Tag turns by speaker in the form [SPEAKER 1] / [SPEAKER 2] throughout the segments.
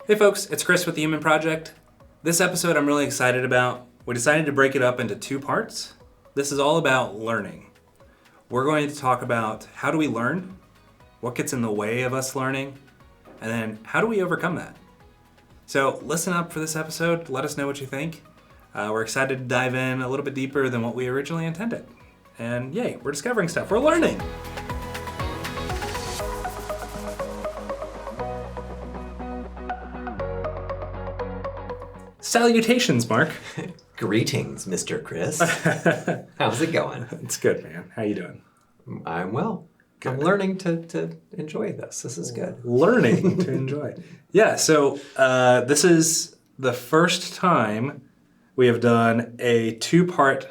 [SPEAKER 1] Hey folks, it's Chris with the Human Project. This episode I'm really excited about. We decided to break it up into two parts. This is all about learning. We're going to talk about how do we learn, what gets in the way of us learning, and then how do we overcome that. So listen up for this episode, let us know what you think. We're excited to dive in a little bit deeper than what we originally intended. And yay, we're discovering stuff, we're learning. Salutations, Mark.
[SPEAKER 2] Greetings, Mr. Chris. How's it going?
[SPEAKER 1] It's good, man. How you doing?
[SPEAKER 2] I'm well. Good. I'm learning to enjoy this. This is good.
[SPEAKER 1] Learning to enjoy. Yeah, so this is the first time we have done a two-part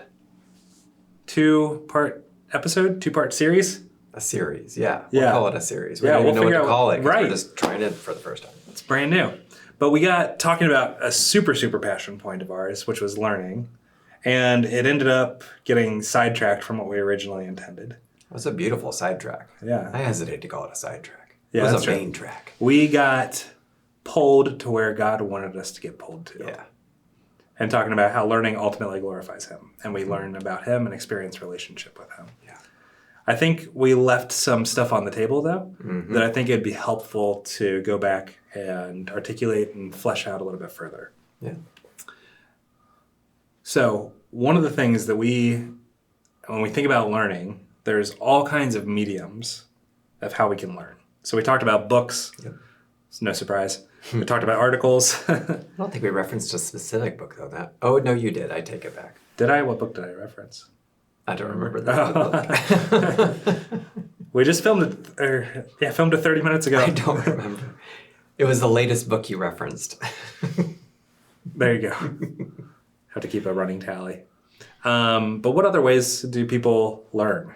[SPEAKER 1] episode, two-part series.
[SPEAKER 2] A series, yeah.
[SPEAKER 1] Yeah.
[SPEAKER 2] We'll call it a series. We
[SPEAKER 1] Yeah,
[SPEAKER 2] don't even
[SPEAKER 1] we'll
[SPEAKER 2] know what
[SPEAKER 1] figure
[SPEAKER 2] to
[SPEAKER 1] out
[SPEAKER 2] call it. 'Cause
[SPEAKER 1] right.
[SPEAKER 2] We're just trying it for the first time.
[SPEAKER 1] It's brand new. But we got talking about a super passion point of ours, which was learning. And it ended up getting sidetracked from what we originally intended.
[SPEAKER 2] It was a beautiful sidetrack.
[SPEAKER 1] Yeah.
[SPEAKER 2] I hesitate to call it a sidetrack.
[SPEAKER 1] Yeah,
[SPEAKER 2] it was
[SPEAKER 1] that's
[SPEAKER 2] a
[SPEAKER 1] true.
[SPEAKER 2] main track.
[SPEAKER 1] We got pulled to where God wanted us to get pulled to.
[SPEAKER 2] Yeah.
[SPEAKER 1] And talking about how learning ultimately glorifies Him. And we learn about Him and experience relationship with Him.
[SPEAKER 2] Yeah.
[SPEAKER 1] I think we left some stuff on the table, though, that I think it'd be helpful to go back and articulate and flesh out a little bit further.
[SPEAKER 2] Yeah.
[SPEAKER 1] So one of the things that when we think about learning, there's all kinds of mediums of how we can learn. So we talked about books.
[SPEAKER 2] Yep.
[SPEAKER 1] It's no surprise. We talked about articles.
[SPEAKER 2] I don't think we referenced a specific book, though. Oh, no, you did. I take it back.
[SPEAKER 1] Did I? What book did I reference?
[SPEAKER 2] I don't remember that book.
[SPEAKER 1] We just filmed it 30 minutes ago.
[SPEAKER 2] I don't remember. It was the latest book you referenced.
[SPEAKER 1] There you go. Have to keep a running tally. But what other ways do people learn?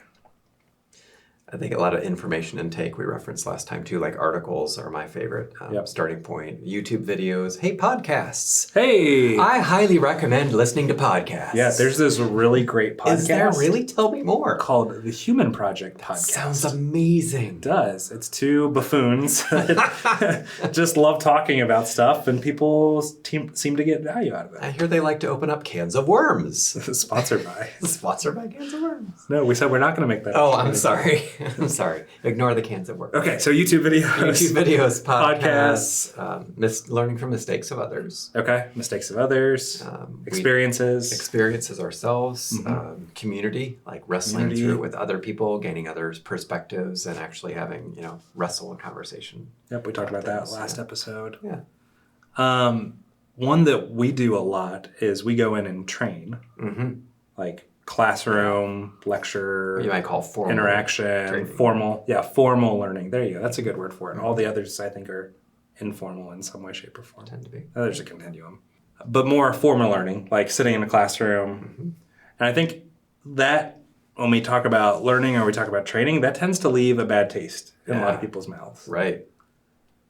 [SPEAKER 2] I think a lot of information intake we referenced last time too, like articles are my favorite starting point. YouTube videos, hey, podcasts.
[SPEAKER 1] Hey!
[SPEAKER 2] I highly recommend listening to podcasts.
[SPEAKER 1] Yeah, there's this really great podcast.
[SPEAKER 2] Is there really? Tell me more.
[SPEAKER 1] Called the Human Project Podcast.
[SPEAKER 2] Sounds amazing.
[SPEAKER 1] It does. It's two buffoons that just love talking about stuff, and people seem to get value out of it.
[SPEAKER 2] I hear they like to open up cans of worms.
[SPEAKER 1] Sponsored by.
[SPEAKER 2] Sponsored by cans of worms.
[SPEAKER 1] No, we said we're not going to make that.
[SPEAKER 2] Oh, I'm sorry. I'm sorry. Ignore the cans of worms.
[SPEAKER 1] Okay, so YouTube videos.
[SPEAKER 2] Podcasts. Learning from mistakes of others.
[SPEAKER 1] Okay, mistakes of others. Experiences
[SPEAKER 2] ourselves. Community, like wrestling through with other people, gaining others' perspectives, and actually having, wrestle and conversation.
[SPEAKER 1] Yep, we talked about that last episode.
[SPEAKER 2] Yeah.
[SPEAKER 1] One that we do a lot is we go in and train. Like classroom, lecture,
[SPEAKER 2] what you might call formal
[SPEAKER 1] interaction,
[SPEAKER 2] training.
[SPEAKER 1] formal learning. There you go. That's a good word for it. All the others, I think, are informal in some way, shape, or form.
[SPEAKER 2] Tend to be.
[SPEAKER 1] There's a continuum. But more formal learning, like sitting in a classroom. And I think that when we talk about learning or we talk about training, that tends to leave a bad taste in a lot of people's mouths.
[SPEAKER 2] Right.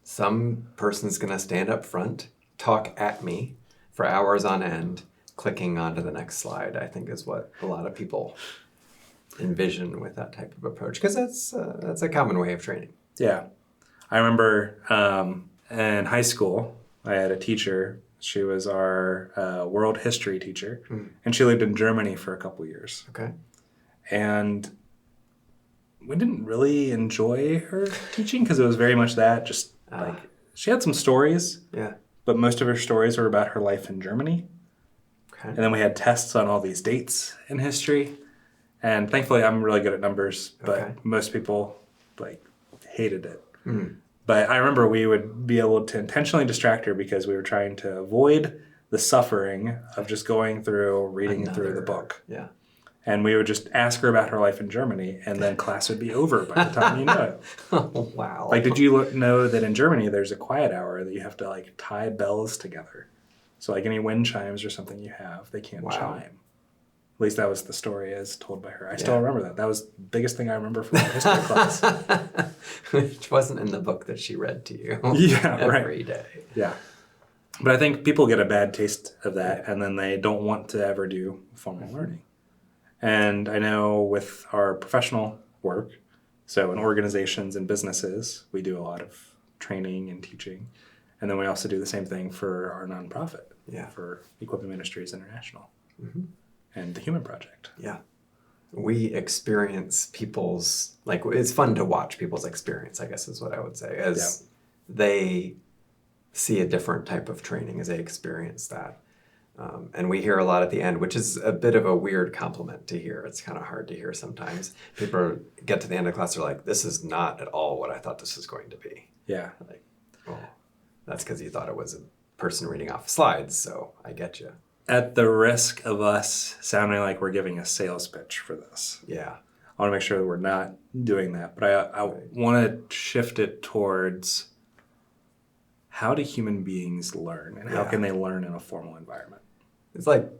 [SPEAKER 2] Some person's going to stand up front, talk at me for hours on end, clicking onto the next slide, I think is what a lot of people envision with that type of approach, because that's a common way of training.
[SPEAKER 1] Yeah. I remember in high school, I had a teacher. She was our world history teacher, and she lived in Germany for a couple years.
[SPEAKER 2] Okay.
[SPEAKER 1] And we didn't really enjoy her teaching because it was very much that, just like, she had some stories, but most of her stories were about her life in Germany. Okay. And then we had tests on all these dates in history. And thankfully, I'm really good at numbers, but most people hated it. But I remember we would be able to intentionally distract her because we were trying to avoid the suffering of just going through, reading through the book.
[SPEAKER 2] Yeah.
[SPEAKER 1] And we would just ask her about her life in Germany, and then class would be over by the time you know it.
[SPEAKER 2] Oh, wow.
[SPEAKER 1] Did you know that in Germany there's a quiet hour that you have to tie bells together? So any wind chimes or something you have, they can't chime. At least that was the story as told by her. I still remember that. That was the biggest thing I remember from our history class.
[SPEAKER 2] Which wasn't in the book that she read to you every day.
[SPEAKER 1] Yeah. But I think people get a bad taste of that, and then they don't want to ever do formal learning. And I know with our professional work, so in organizations and businesses, we do a lot of training and teaching. And then we also do the same thing for our nonprofit,
[SPEAKER 2] Yeah.
[SPEAKER 1] for Equipping Ministries International
[SPEAKER 2] Mm-hmm.
[SPEAKER 1] and the Human Project.
[SPEAKER 2] Yeah. We experience people's, like, it's fun to watch people's experience, I guess is what I would say, as they see a different type of training, as they experience that. And we hear a lot at the end, which is a bit of a weird compliment to hear. It's kind of hard to hear sometimes. People get to the end of class, they're like, this is not at all what I thought this was going to be.
[SPEAKER 1] Yeah.
[SPEAKER 2] Like, well, that's because you thought it was a person reading off slides, so I get you.
[SPEAKER 1] At the risk of us sounding like we're giving a sales pitch for this.
[SPEAKER 2] Yeah.
[SPEAKER 1] I want to make sure that we're not doing that. But I want to shift it towards how do human beings learn and how can they learn in a formal environment?
[SPEAKER 2] It's like,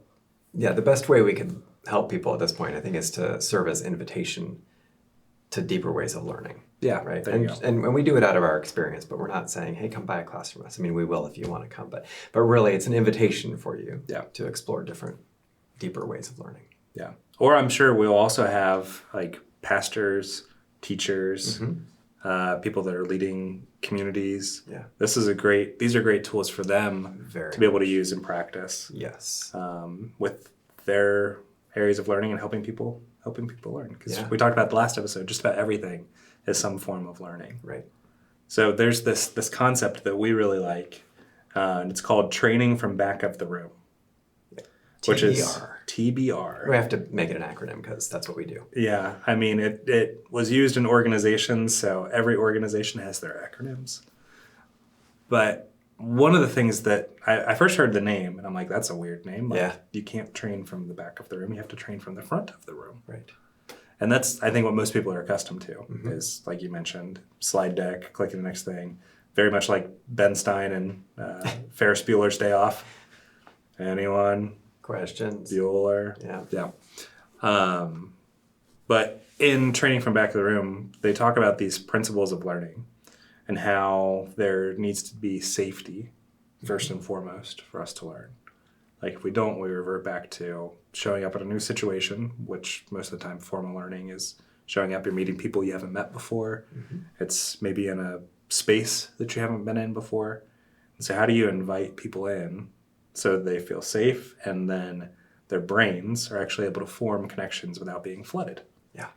[SPEAKER 2] the best way we can help people at this point, I think, is to serve as invitation to deeper ways of learning.
[SPEAKER 1] Yeah,
[SPEAKER 2] right.
[SPEAKER 1] There you go.
[SPEAKER 2] And we do it out of our experience, but we're not saying, hey, come buy a class from us. I mean, we will if you want to come, but really it's an invitation for you to explore different, deeper ways of learning.
[SPEAKER 1] Yeah. Or I'm sure we'll also have like pastors, teachers, people that are leading communities.
[SPEAKER 2] Yeah.
[SPEAKER 1] These are great tools for them to be able to use in practice.
[SPEAKER 2] Yes.
[SPEAKER 1] With their areas of learning and helping people learn. Because we talked about the last episode, just about everything is some form of learning.
[SPEAKER 2] Right.
[SPEAKER 1] So there's this concept that we really like, and it's called training from back of the room. Which is TBR.
[SPEAKER 2] We have to make it an acronym because that's what we do.
[SPEAKER 1] Yeah, I mean, it was used in organizations, so every organization has their acronyms. But one of the things that I first heard the name, and I'm like, that's a weird name. Like, you can't train from the back of the room. You have to train from the front of the room.
[SPEAKER 2] Right.
[SPEAKER 1] And that's, I think, what most people are accustomed to is, like you mentioned, slide deck, clicking the next thing. Very much like Ben Stein and Ferris Bueller's Day Off. Anyone?
[SPEAKER 2] Questions?
[SPEAKER 1] Bueller. Yeah. But in training from back of the room, they talk about these principles of learning and how there needs to be safety first and foremost for us to learn. Like if we don't, we revert back to showing up at a new situation, which most of the time formal learning is showing up, you're meeting people you haven't met before. It's maybe in a space that you haven't been in before. And so how do you invite people in so they feel safe and then their brains are actually able to form connections without being flooded?
[SPEAKER 2] Yeah.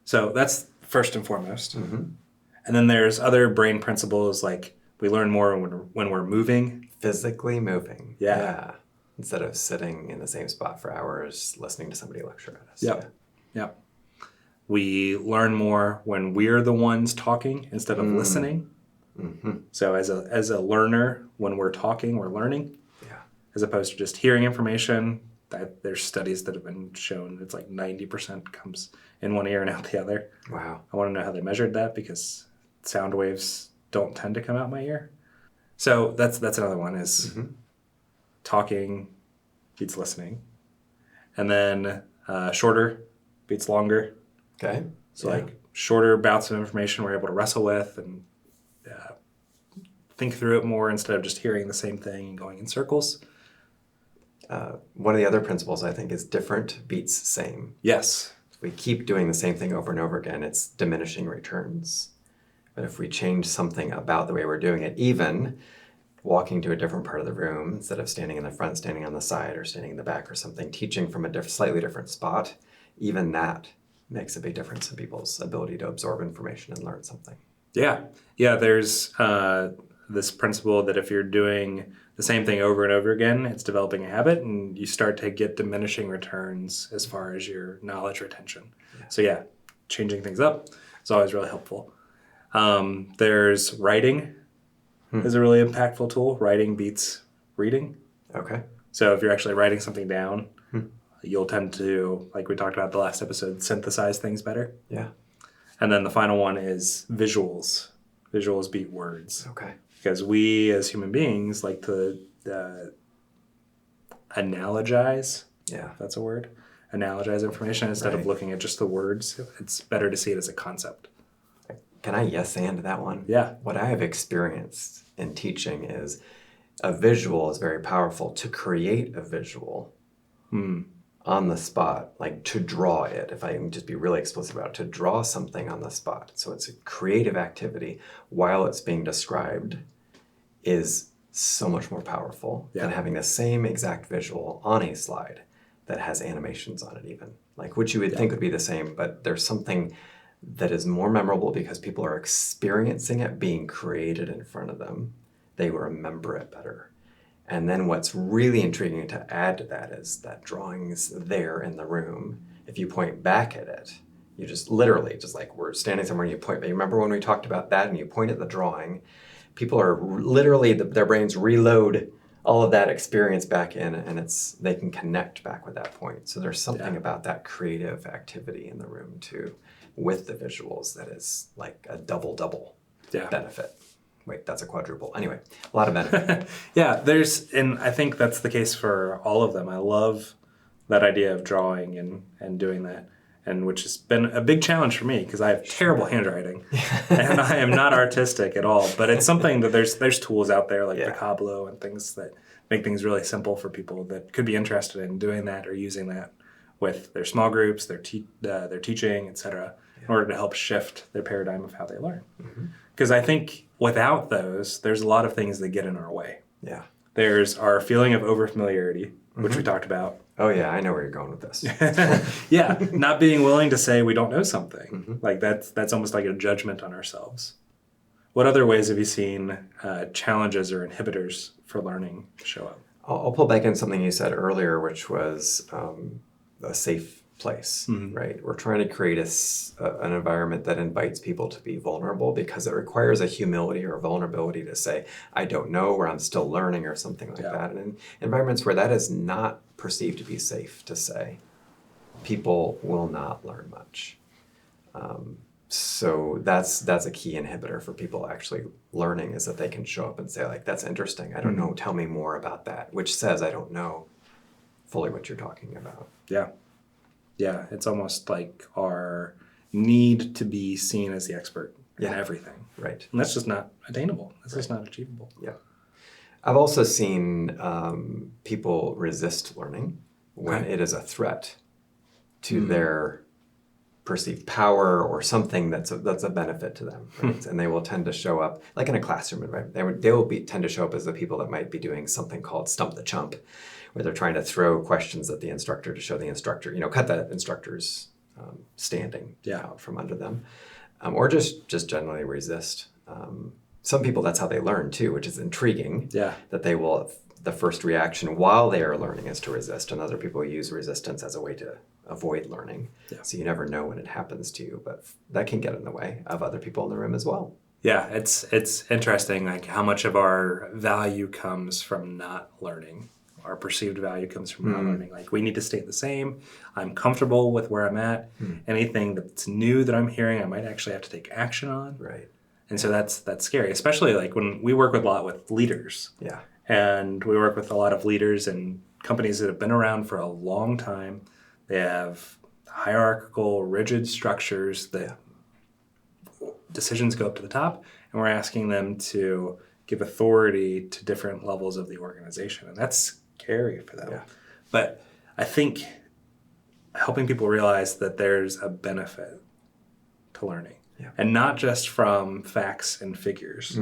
[SPEAKER 1] So that's first and foremost. And then there's other brain principles like we learn more when we're moving.
[SPEAKER 2] Physically moving.
[SPEAKER 1] Yeah.
[SPEAKER 2] Instead of sitting in the same spot for hours listening to somebody lecture at us.
[SPEAKER 1] Yeah. We learn more when we're the ones talking instead of listening. So as a learner, when we're talking, we're learning. As opposed to just hearing information. There's studies that have been shown it's like 90% comes in one ear and out the other.
[SPEAKER 2] Wow.
[SPEAKER 1] I want to know how they measured that because sound waves don't tend to come out my ear. So that's another one is talking beats listening. And then shorter beats longer.
[SPEAKER 2] Okay.
[SPEAKER 1] So like shorter bouts of information we're able to wrestle with and think through it more instead of just hearing the same thing and going in circles.
[SPEAKER 2] One of the other principles I think is different beats same.
[SPEAKER 1] Yes.
[SPEAKER 2] If we keep doing the same thing over and over again, it's diminishing returns. But if we change something about the way we're doing it, even walking to a different part of the room instead of standing in the front, standing on the side or standing in the back or something, teaching from a slightly different spot, even that makes a big difference in people's ability to absorb information and learn something.
[SPEAKER 1] Yeah. There's this principle that if you're doing the same thing over and over again, it's developing a habit and you start to get diminishing returns as far as your knowledge retention. So changing things up is always really helpful. There's writing is a really impactful tool. Writing beats reading.
[SPEAKER 2] Okay.
[SPEAKER 1] So if you're actually writing something down, you'll tend to, like we talked about the last episode, synthesize things better.
[SPEAKER 2] Yeah.
[SPEAKER 1] And then the final one is visuals. Visuals beat words.
[SPEAKER 2] Okay.
[SPEAKER 1] Because we as human beings like to analogize.
[SPEAKER 2] Yeah.
[SPEAKER 1] If that's a word. Analogize information instead of looking at just the words. It's better to see it as a concept.
[SPEAKER 2] Can I yes and that one?
[SPEAKER 1] Yeah.
[SPEAKER 2] What I have experienced in teaching is a visual is very powerful. To create a visual on the spot, like to draw it, if I can just be really explicit about it, to draw something on the spot. So it's a creative activity while it's being described is so much more powerful than having the same exact visual on a slide that has animations on it even. Like, which you would think would be the same, but there's something that is more memorable because people are experiencing it being created in front of them. They remember it better. And then what's really intriguing to add to that is that drawing's there in the room. If you point back at it, you just literally, just like we're standing somewhere and you point, but you remember when we talked about that and you point at the drawing, people are literally, their brains reload all of that experience back in, and they can connect back with that point. So there's something about that creative activity in the room too, with the visuals, that is like a double benefit. Wait, that's a quadruple. Anyway, a lot of benefit.
[SPEAKER 1] And I think that's the case for all of them. I love that idea of drawing and doing that, and which has been a big challenge for me because I have terrible handwriting and I am not artistic at all. But it's something that there's tools out there like Vocablo and things that make things really simple for people that could be interested in doing that or using that with their small groups, their teaching, etc., in order to help shift their paradigm of how they learn. Because I think without those, there's a lot of things that get in our way.
[SPEAKER 2] Yeah.
[SPEAKER 1] There's our feeling of overfamiliarity, which we talked about.
[SPEAKER 2] Oh yeah, I know where you're going with this.
[SPEAKER 1] Not being willing to say we don't know something. Like that's almost like a judgment on ourselves. What other ways have you seen challenges or inhibitors for learning show up?
[SPEAKER 2] I'll pull back in something you said earlier, which was a safe place, right? We're trying to create an environment that invites people to be vulnerable because it requires a humility or a vulnerability to say, I don't know, or I'm still learning, or something like that. And in environments where that is not perceived to be safe to say, people will not learn much. So that's a key inhibitor for people actually learning, is that they can show up and say, like, that's interesting. I don't know. Tell me more about that, which says I don't know fully what you're talking about.
[SPEAKER 1] Yeah, it's almost like our need to be seen as the expert in everything.
[SPEAKER 2] Right.
[SPEAKER 1] And that's just not attainable. That's just not achievable.
[SPEAKER 2] Yeah. I've also seen people resist learning when it is a threat to their perceived power or something that's a benefit to them, right? And they will tend to show up, like in a classroom environment, they will tend to show up as the people that might be doing something called stump the chump, where they're trying to throw questions at the instructor to show the instructor, cut the instructor's standing out from under them, or just generally resist. Some people, that's how they learn too, which is intriguing. That they will, the first reaction while they are learning is to resist, and other people use resistance as a way to avoid learning. So you never know when it happens to you, but that can get in the way of other people in the room as well. Yeah,
[SPEAKER 1] it's interesting, like how much of our value comes from not learning. Our perceived value comes from not learning. Like, we need to stay the same. I'm comfortable with where I'm at. Anything that's new that I'm hearing, I might actually have to take action on.
[SPEAKER 2] Right.
[SPEAKER 1] And so that's scary, especially like when we work a lot with leaders. And we work with a lot of leaders and companies that have been around for a long time. They have hierarchical, rigid structures that decisions go up to the top, and we're asking them to give authority to different levels of the organization. And that's scary for them. But I think helping people realize that there's a benefit to learning. And not just from facts and figures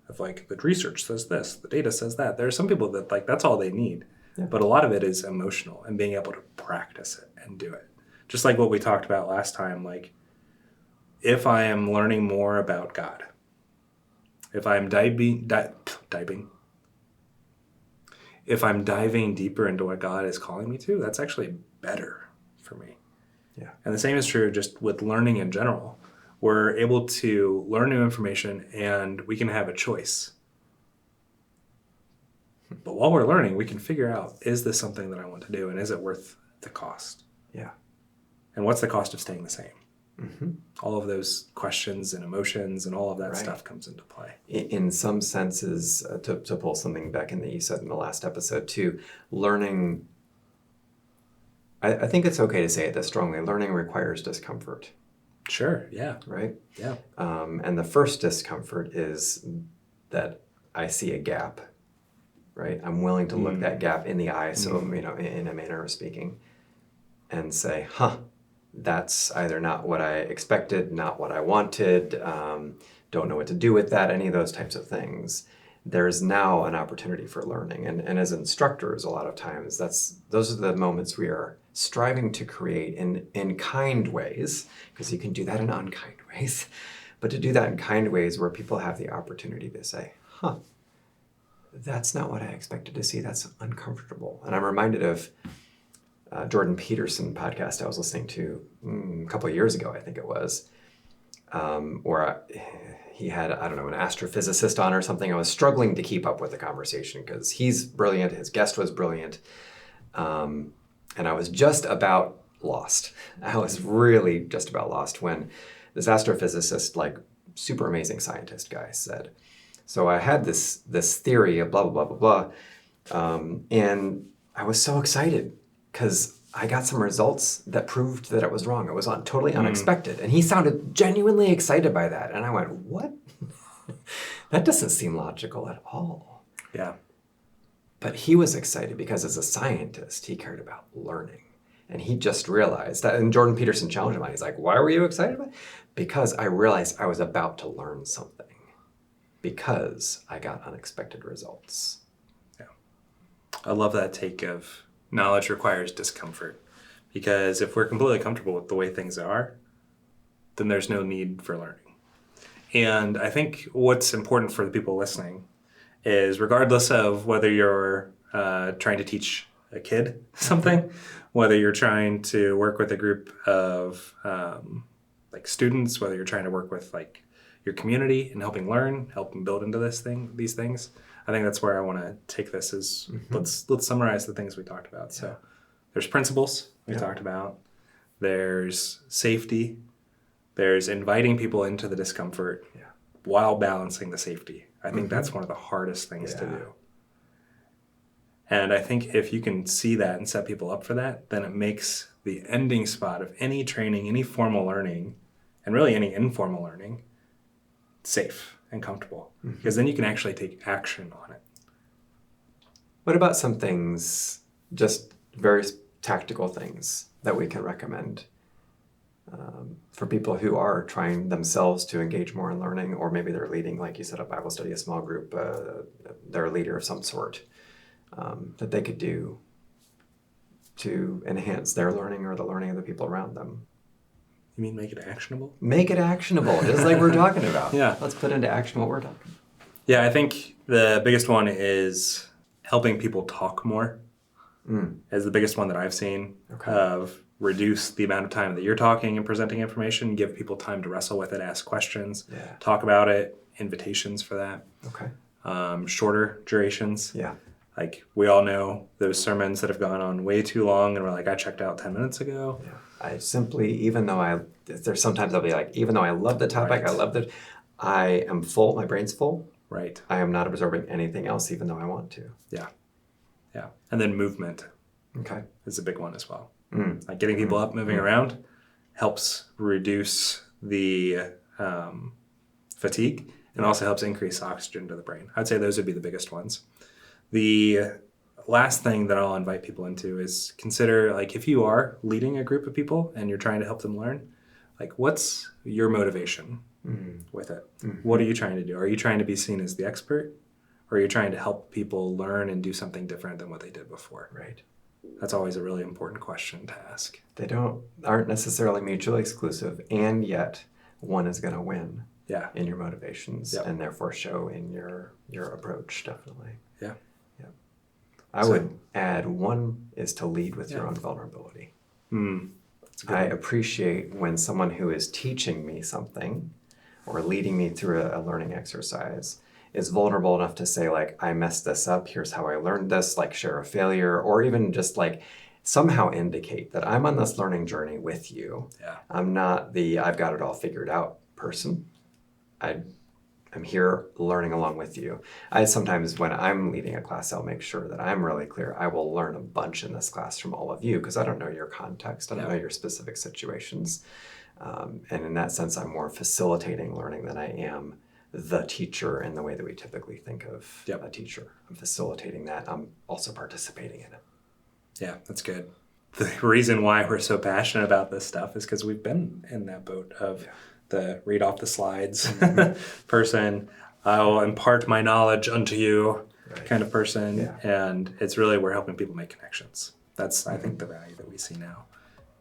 [SPEAKER 1] of like, the research says this, the data says that. There are some people that like, that's all they need. But a lot of it is emotional and being able to practice it and do it. Just like what we talked about last time, like, if I am learning more about God, if I'm if I'm diving deeper into what God is calling me to, that's actually better for me. And the same is true just with learning in general. We're able to learn new information and we can have a choice. But while we're learning, we can figure out, is this something that I want to do, and is it worth the cost? And what's the cost of staying the same? All of those questions and emotions and all of that stuff comes into play.
[SPEAKER 2] In some senses, to pull something back in that you said in the last episode too, learning, I think it's okay to say it this strongly, learning requires discomfort.
[SPEAKER 1] Sure, yeah.
[SPEAKER 2] Right?
[SPEAKER 1] Yeah.
[SPEAKER 2] And the first discomfort is that I see a gap, right? I'm willing to look that gap in the eye, so, in a manner of speaking, and say, that's either not what I expected, not what I wanted, don't know what to do with that, any of those types of things. there's now an opportunity for learning. And as instructors, a lot of times, those are the moments we are striving to create in kind ways, because you can do that in unkind ways, but to do that in kind ways where people have the opportunity to say, that's not what I expected to see. That's uncomfortable. And I'm reminded of Jordan Peterson podcast I was listening to a couple of years ago, I think it was, where he had, I don't know, an astrophysicist on or something. I was struggling to keep up with the conversation because he's brilliant. His guest was brilliant. And I was just about lost. I was really just about lost when this astrophysicist, like super amazing scientist guy, said, so I had this theory of blah, blah, blah, blah, blah. And I was so excited because I got some results that proved that it was wrong. It was totally unexpected. And he sounded genuinely excited by that. And I went, what? That doesn't seem logical at all.
[SPEAKER 1] Yeah.
[SPEAKER 2] But he was excited because as a scientist, he cared about learning. And he just realized that, and Jordan Peterson challenged him on it. He's like, why were you excited about it? Because I realized I was about to learn something. Because I got unexpected results.
[SPEAKER 1] Yeah. I love that take of knowledge requires discomfort. Because if we're completely comfortable with the way things are, then there's no need for learning. And I think what's important for the people listening is regardless of whether you're trying to teach a kid something, whether you're trying to work with a group of like students, whether you're trying to work with like your community and helping learn, helping build into these things. I think that's where I want to take this is let's summarize the things we talked about. Yeah. So there's principles we talked about. There's safety. There's inviting people into the discomfort while balancing the safety. I think that's one of the hardest things to do. And I think if you can see that and set people up for that, then it makes the ending spot of any training, any formal learning, and really any informal learning, safe and comfortable. Because then you can actually take action on it.
[SPEAKER 2] What about some things, just very tactical things that we can recommend for people who are trying themselves to engage more in learning, or maybe they're leading, like you said, a Bible study, a small group, they're a leader of some sort, that they could do to enhance their learning or the learning of the people around them?
[SPEAKER 1] You mean make it actionable?
[SPEAKER 2] Make it actionable, just like we're talking about.
[SPEAKER 1] Yeah.
[SPEAKER 2] Let's put into action what we're talking about.
[SPEAKER 1] Yeah, I think the biggest one is helping people talk more. Is the biggest one that I've seen of reduce the amount of time that you're talking and presenting information, give people time to wrestle with it, ask questions, talk about it, invitations for that. Shorter durations. Yeah. Like we all know those sermons that have gone on way too long and we're like, I checked out 10 minutes ago.
[SPEAKER 2] Yeah. I simply, even though there's sometimes I'll be like, even though I love the topic, I love it, I am full, my brain's full.
[SPEAKER 1] Right.
[SPEAKER 2] I am not absorbing anything else even though I want to.
[SPEAKER 1] Yeah. Yeah. And then movement. Is a big one as well. Like getting people up, moving around helps reduce the fatigue and also helps increase oxygen to the brain. I'd say those would be the biggest ones. The last thing that I'll invite people into is consider, like, if you are leading a group of people and you're trying to help them learn, like, what's your motivation with it? What are you trying to do? Are you trying to be seen as the expert? Or are you trying to help people learn and do something different than what they did before? Right. That's always a really important question to ask.
[SPEAKER 2] They aren't necessarily mutually exclusive, and yet one is going to win in your motivations and therefore show in your approach, definitely. Yeah. I would add one is to lead with your own vulnerability. I appreciate when someone who is teaching me something or leading me through a learning exercise is vulnerable enough to say, like, I messed this up, here's how I learned this, like share a failure, or even just like somehow indicate that I'm on this learning journey with you. I'm not the I've got it all figured out person. I'm here learning along with you. Sometimes when I'm leading a class, I'll make sure that I'm really clear. I will learn a bunch in this class from all of you because I don't know your context. I don't know your specific situations. And in that sense, I'm more facilitating learning than I am the teacher in the way that we typically think of a teacher. I'm facilitating that. I'm also participating in it.
[SPEAKER 1] Yeah, that's good. The reason why we're so passionate about this stuff is because we've been in that boat of the read off the slides person. I'll impart my knowledge unto you
[SPEAKER 2] Right.
[SPEAKER 1] kind of person.
[SPEAKER 2] Yeah.
[SPEAKER 1] And it's really, we're helping people make connections. That's, I think, the value that we see now.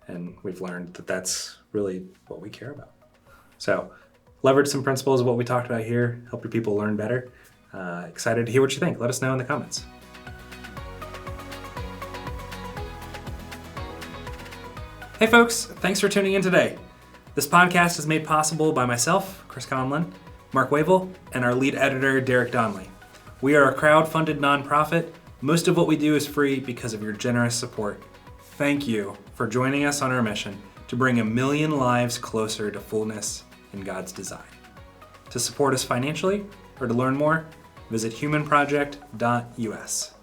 [SPEAKER 1] And we've learned that that's really what we care about. So leverage some principles of what we talked about here, help your people learn better. Excited to hear what you think. Let us know in the comments. Hey folks, thanks for tuning in today. This podcast is made possible by myself, Chris Conlin, Mark Wavle, and our lead editor, Derek Donley. We are a crowd-funded nonprofit. Most of what we do is free because of your generous support. Thank you for joining us on our mission to bring 1 million lives closer to fullness in God's design. To support us financially or to learn more, visit humanproject.us.